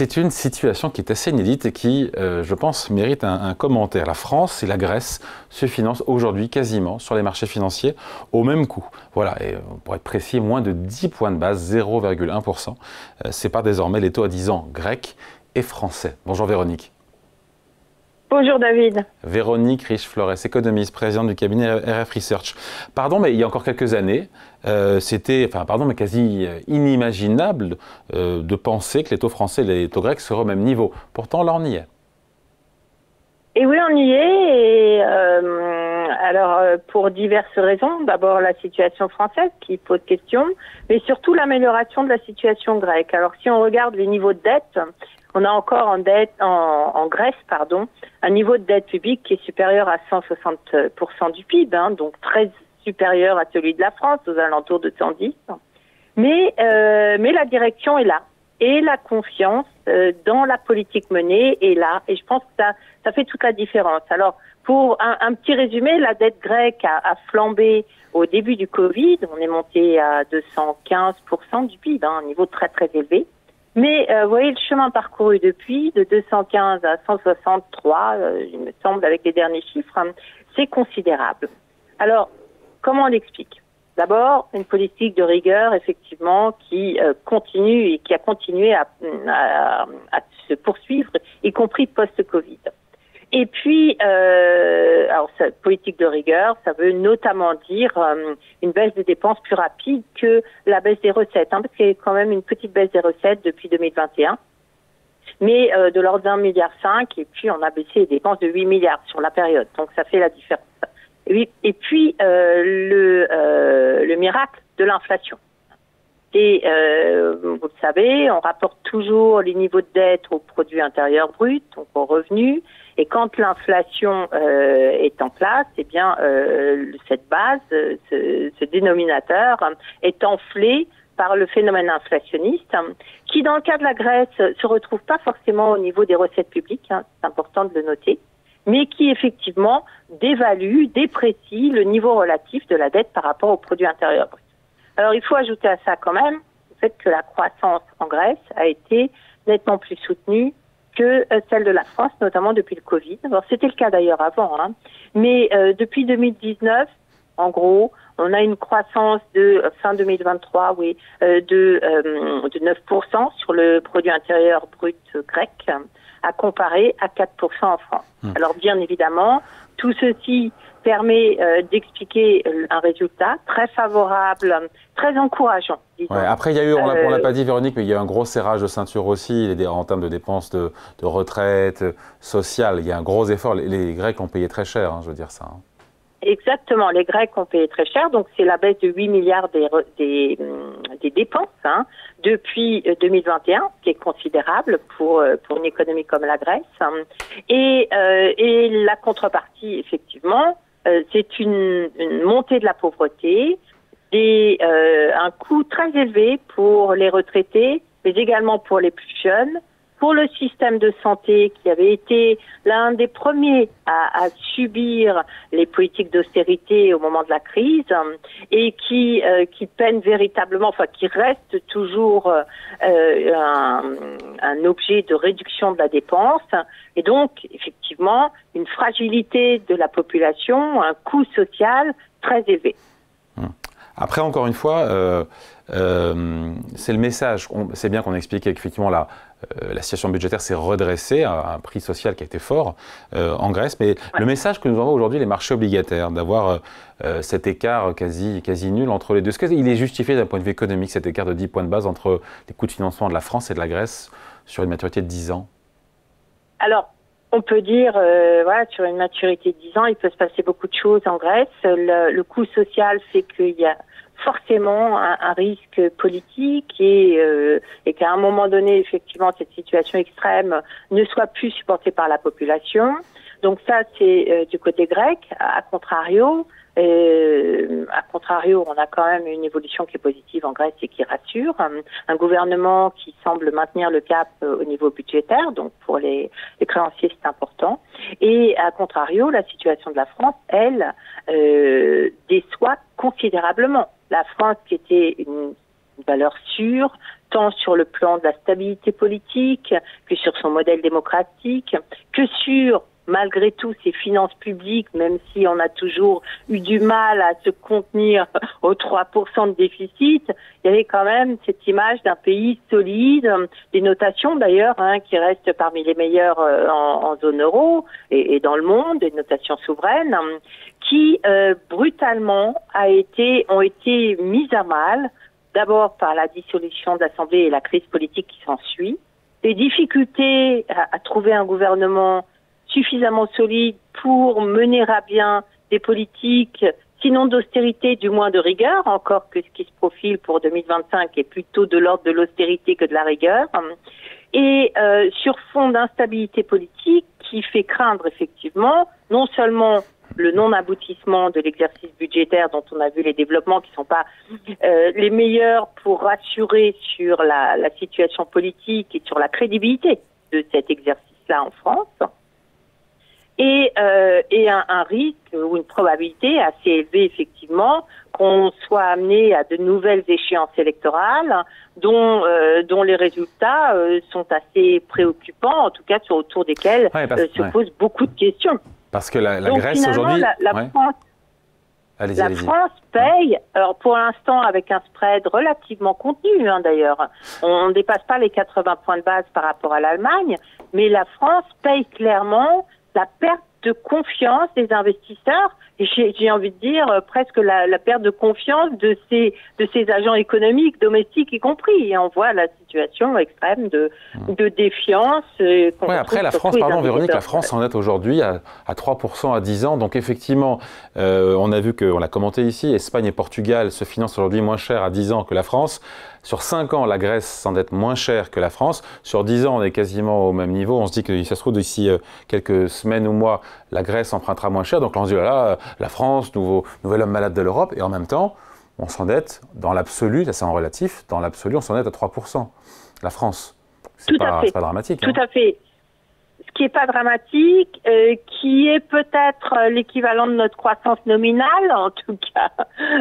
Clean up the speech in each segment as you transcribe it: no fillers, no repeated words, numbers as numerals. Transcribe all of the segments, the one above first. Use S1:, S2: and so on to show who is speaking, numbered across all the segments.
S1: C'est une situation qui est assez inédite et qui, je pense, mérite un commentaire. La France et la Grèce se financent aujourd'hui quasiment sur les marchés financiers au même coût. Voilà, et pour être précis, moins de 10 points de base, 0,1%, séparent désormais les taux à 10 ans grecs et français. Bonjour Véronique.
S2: Bonjour David.
S1: Véronique Riche-Flores, économiste, présidente du cabinet RF Research. Pardon, mais il y a encore quelques années, c'était, quasi inimaginable de penser que les taux français et les taux grecs seraient au même niveau. Pourtant, là, on y est.
S2: Et oui, on y est. Pour diverses raisons. D'abord, la situation française qui pose question, mais surtout l'amélioration de la situation grecque. Alors, si on regarde les niveaux de dette, on a encore en Grèce, un niveau de dette publique qui est supérieur à 160% du PIB, donc très supérieur à celui de la France, aux alentours de 110. Mais la direction est là. Et la confiance dans la politique menée est là. Et je pense que ça fait toute la différence. Alors, pour un petit résumé, la dette grecque a flambé au début du Covid. On est monté à 215% du PIB, un niveau très très élevé. Mais vous voyez le chemin parcouru depuis, de 215 à 163, il me semble, avec les derniers chiffres, c'est considérable. Alors, comment on l'explique? D'abord, une politique de rigueur, effectivement, qui continue et qui a continué à se poursuivre, y compris post-Covid. Et puis, alors cette politique de rigueur, ça veut notamment dire une baisse des dépenses plus rapide que la baisse des recettes, parce qu'il y a quand même une petite baisse des recettes depuis 2021, mais de l'ordre d'1,5 milliard, et puis on a baissé les dépenses de 8 milliards sur la période, donc ça fait la différence. Et puis le miracle de l'inflation. Et vous le savez, on rapporte toujours les niveaux de dette au produit intérieur brut, donc au revenu. Et quand l'inflation est en place, eh bien cette base, ce dénominateur, est enflé par le phénomène inflationniste, qui dans le cas de la Grèce se retrouve pas forcément au niveau des recettes publiques, c'est important de le noter, mais qui effectivement dévalue, déprécie le niveau relatif de la dette par rapport au produit intérieur brut. Alors il faut ajouter à ça quand même le fait que la croissance en Grèce a été nettement plus soutenue que celle de la France, notamment depuis le Covid. Alors c'était le cas d'ailleurs avant, mais depuis 2019, en gros, on a une croissance de fin 2023, de 9% sur le produit intérieur brut grec, à comparer à 4% en France. Alors bien évidemment, tout ceci permet d'expliquer un résultat très favorable, très encourageant.
S1: Ouais, après, il y a eu, on ne l'a pas dit Véronique, mais il y a eu un gros serrage de ceinture aussi en termes de dépenses de retraite, sociales. Il y a un gros effort. Les Grecs ont payé très cher, je veux dire ça.
S2: Exactement, les Grecs ont payé très cher, donc c'est la baisse de 8 milliards des dépenses depuis 2021, qui est considérable pour une économie comme la Grèce. Et la contrepartie, effectivement, c'est une montée de la pauvreté, un coût très élevé pour les retraités, mais également pour les plus jeunes, pour le système de santé qui avait été l'un des premiers à subir les politiques d'austérité au moment de la crise et qui peine véritablement, qui reste toujours un objet de réduction de la dépense, et donc effectivement une fragilité de la population, un coût social très élevé.
S1: Après, encore une fois, c'est le message. C'est bien qu'on explique qu'effectivement la situation budgétaire s'est redressée à un prix social qui a été fort en Grèce. Mais le message que nous envoient aujourd'hui les marchés obligataires, d'avoir cet écart quasi nul entre les deux, est-ce qu'il est justifié d'un point de vue économique, cet écart de 10 points de base entre les coûts de financement de la France et de la Grèce sur une maturité de 10 ans?
S2: Alors, on peut dire, sur une maturité de 10 ans, il peut se passer beaucoup de choses en Grèce. Le coût social fait qu'il y a forcément un risque politique et qu'à un moment donné, effectivement, cette situation extrême ne soit plus supportée par la population. Donc ça, c'est du côté grec. À contrario, on a quand même une évolution qui est positive en Grèce et qui rassure. Un gouvernement qui semble maintenir le cap au niveau budgétaire, donc pour les créanciers, c'est important. Et à contrario, la situation de la France, elle, déçoit considérablement. La France, qui était une valeur sûre, tant sur le plan de la stabilité politique que sur son modèle démocratique, que sur, malgré tout, ses finances publiques, même si on a toujours eu du mal à se contenir aux 3% de déficit, il y avait quand même cette image d'un pays solide, des notations d'ailleurs, qui restent parmi les meilleures en zone euro et dans le monde, des notations souveraines, qui brutalement ont été mises à mal, d'abord par la dissolution de l'Assemblée et la crise politique qui s'ensuit, les difficultés à trouver un gouvernement suffisamment solide pour mener à bien des politiques, sinon d'austérité, du moins de rigueur, encore que ce qui se profile pour 2025 est plutôt de l'ordre de l'austérité que de la rigueur, et sur fond d'instabilité politique qui fait craindre effectivement non seulement le non-aboutissement de l'exercice budgétaire dont on a vu les développements qui ne sont pas les meilleurs pour rassurer sur la situation politique et sur la crédibilité de cet exercice-là en France, et un risque ou une probabilité assez élevée effectivement qu'on soit amené à de nouvelles échéances électorales dont les résultats sont assez préoccupants, en tout cas autour desquels se posent beaucoup de questions.
S1: Parce que la Grèce aujourd'hui...
S2: La France paye, alors pour l'instant avec un spread relativement contenu d'ailleurs, on ne dépasse pas les 80 points de base par rapport à l'Allemagne, mais la France paye clairement la perte de confiance des investisseurs, et j'ai envie de dire presque la perte de confiance de ces agents économiques domestiques y compris. Et on voit la situation extrême de défiance.
S1: Après la France, pardon Véronique, la France en est aujourd'hui à 3% à 10 ans. Donc effectivement, on a vu qu'on l'a commenté ici, Espagne et Portugal se financent aujourd'hui moins cher à 10 ans que la France. Sur 5 ans, la Grèce s'endette moins cher que la France. Sur 10 ans, on est quasiment au même niveau. On se dit que ça se trouve d'ici quelques semaines ou mois, la Grèce empruntera moins cher. Donc là, on se dit, la France, nouvel homme malade de l'Europe. Et en même temps, on s'endette dans l'absolu, là c'est en relatif, dans l'absolu, on s'endette à 3%. La France. C'est pas dramatique.
S2: Tout à fait. Ce qui n'est pas dramatique, qui est peut-être l'équivalent de notre croissance nominale, en tout cas,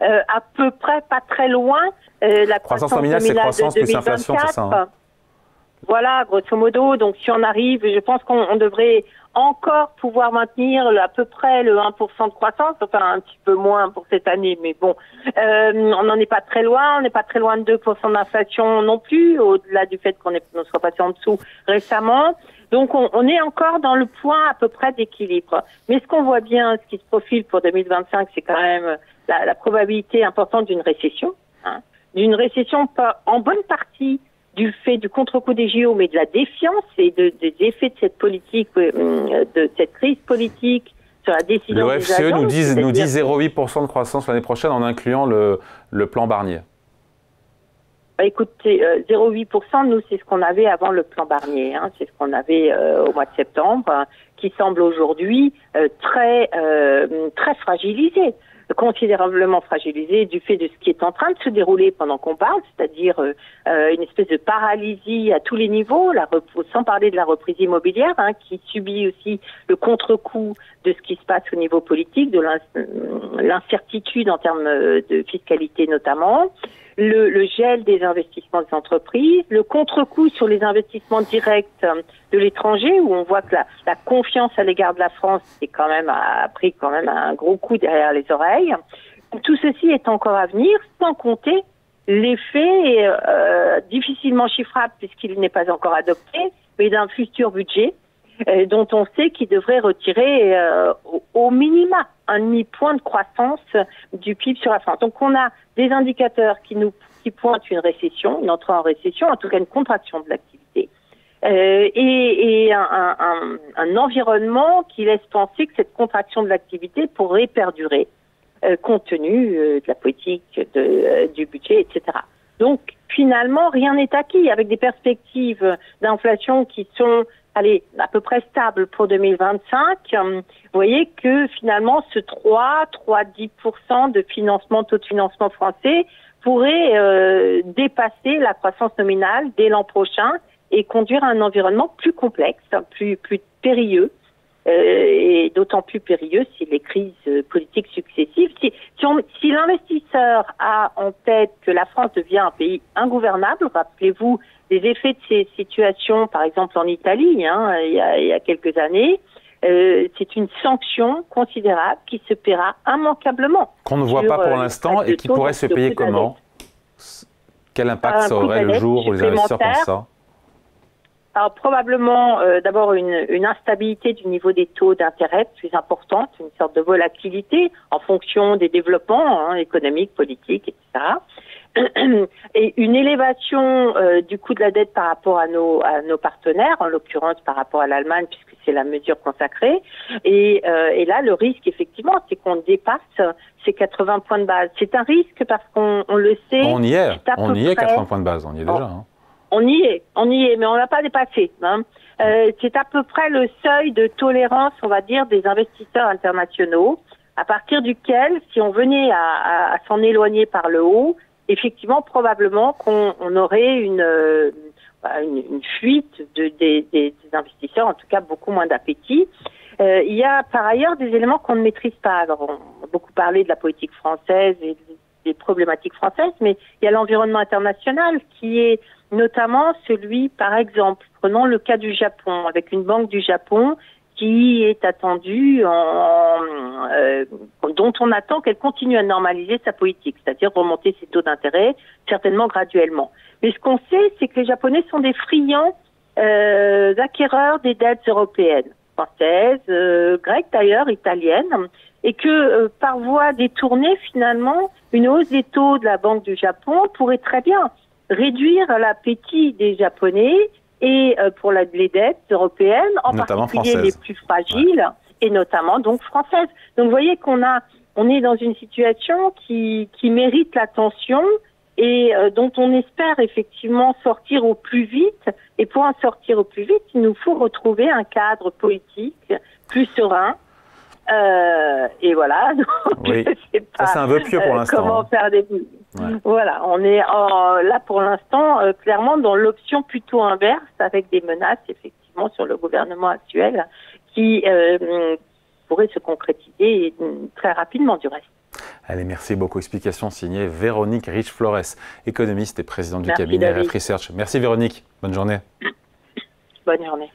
S2: à peu près, pas très loin. La croissance nominale,
S1: c'est croissance plus inflation, c'est ça
S2: Voilà, grosso modo. Donc, si on arrive, je pense qu'on devrait encore pouvoir maintenir à peu près le 1% de croissance, enfin un petit peu moins pour cette année, mais bon, on n'en est pas très loin, on n'est pas très loin de 2% d'inflation non plus, au-delà du fait qu'on soit passé en dessous récemment. Donc on est encore dans le point à peu près d'équilibre. Mais ce qu'on voit bien, ce qui se profile pour 2025, c'est quand même la probabilité importante d'une récession, d'une récession pas en bonne partie du fait du contre-coup des JO, mais de la défiance et des effets de cette politique, de cette crise politique sur la décision
S1: des agents. Le FCE nous dit 0,8% de croissance l'année prochaine en incluant le plan Barnier.
S2: Écoutez, 0,8%, nous, c'est ce qu'on avait avant le plan Barnier. C'est ce qu'on avait au mois de septembre, qui semble aujourd'hui très fragilisé. Considérablement fragilisé du fait de ce qui est en train de se dérouler pendant qu'on parle, c'est-à-dire une espèce de paralysie à tous les niveaux, sans parler de la reprise immobilière, qui subit aussi le contre-coup de ce qui se passe au niveau politique, de l'incertitude en termes de fiscalité notamment, le gel des investissements des entreprises, le contre-coup sur les investissements directs de l'étranger, où on voit que la confiance à l'égard de la France a pris quand même un gros coup derrière les oreilles. Tout ceci est encore à venir, sans compter l'effet difficilement chiffrable puisqu'il n'est pas encore adopté, mais d'un futur budget dont on sait qu'il devrait retirer au minima un demi-point de croissance du PIB sur la France. Donc on a des indicateurs qui pointent une récession, une entrée en récession, en tout cas une contraction de l'activité, et un environnement qui laisse penser que cette contraction de l'activité pourrait perdurer compte tenu de la politique du budget, etc. Donc finalement, rien n'est acquis, avec des perspectives d'inflation qui sont à peu près stable pour 2025, vous voyez que finalement ce 3,10% de financement, taux de financement français pourrait dépasser la croissance nominale dès l'an prochain et conduire à un environnement plus complexe, plus périlleux et d'autant plus périlleux si les crises politiques successives. Si l'investisseur a en tête que la France devient un pays ingouvernable, rappelez-vous des effets de ces situations, par exemple en Italie, hein, il y a quelques années, c'est une sanction considérable qui se paiera immanquablement.
S1: Qu'on ne voit pas pour l'instant et qui pourrait se payer comment? Quel impact ça aurait le jour où les investisseurs pensent ça?
S2: Alors probablement d'abord une instabilité du niveau des taux d'intérêt plus importante, une sorte de volatilité en fonction des développements économiques, politiques, etc. Et une élévation du coût de la dette par rapport à nos partenaires, en l'occurrence par rapport à l'Allemagne, puisque c'est la mesure consacrée. Et là, le risque, effectivement, c'est qu'on dépasse ces 80 points de base. C'est un risque parce qu'on le sait.
S1: On y est, 80 points de base, on y est déjà. Hein.
S2: On y est, mais on l'a pas dépassé. Hein. C'est à peu près le seuil de tolérance, on va dire, des investisseurs internationaux, à partir duquel, si on venait à s'en éloigner par le haut, effectivement, probablement qu'on aurait une fuite des investisseurs, en tout cas beaucoup moins d'appétit. Il y a par ailleurs des éléments qu'on ne maîtrise pas. Alors, on a beaucoup parlé de la politique française et des problématiques françaises, mais il y a l'environnement international qui est notamment celui, par exemple, prenons le cas du Japon, avec une banque du Japon qui est attendue, dont on attend qu'elle continue à normaliser sa politique, c'est-à-dire remonter ses taux d'intérêt, certainement graduellement. Mais ce qu'on sait, c'est que les Japonais sont des friands acquéreurs des dettes européennes, françaises, grecques d'ailleurs, italiennes, et que par voie détournée, finalement, une hausse des taux de la Banque du Japon pourrait très bien réduire l'appétit des Japonais et pour les dettes européennes, en
S1: notamment
S2: particulier
S1: françaises.
S2: les plus fragiles, et notamment donc françaises. Donc vous voyez on est dans une situation qui mérite l'attention et dont on espère effectivement sortir au plus vite. Et pour en sortir au plus vite, il nous faut retrouver un cadre politique plus serein. Et voilà. Donc,
S1: oui. Ça c'est un vœu pieux pour l'instant.
S2: Comment faire des... Ouais. Voilà, on est là pour l'instant clairement dans l'option plutôt inverse, avec des menaces effectivement sur le gouvernement actuel qui pourraient se concrétiser très rapidement du reste.
S1: Allez, merci beaucoup. Explication signée Véronique Rich-Flores, économiste et présidente du cabinet RF Research. Merci Véronique, bonne journée.
S2: Bonne journée.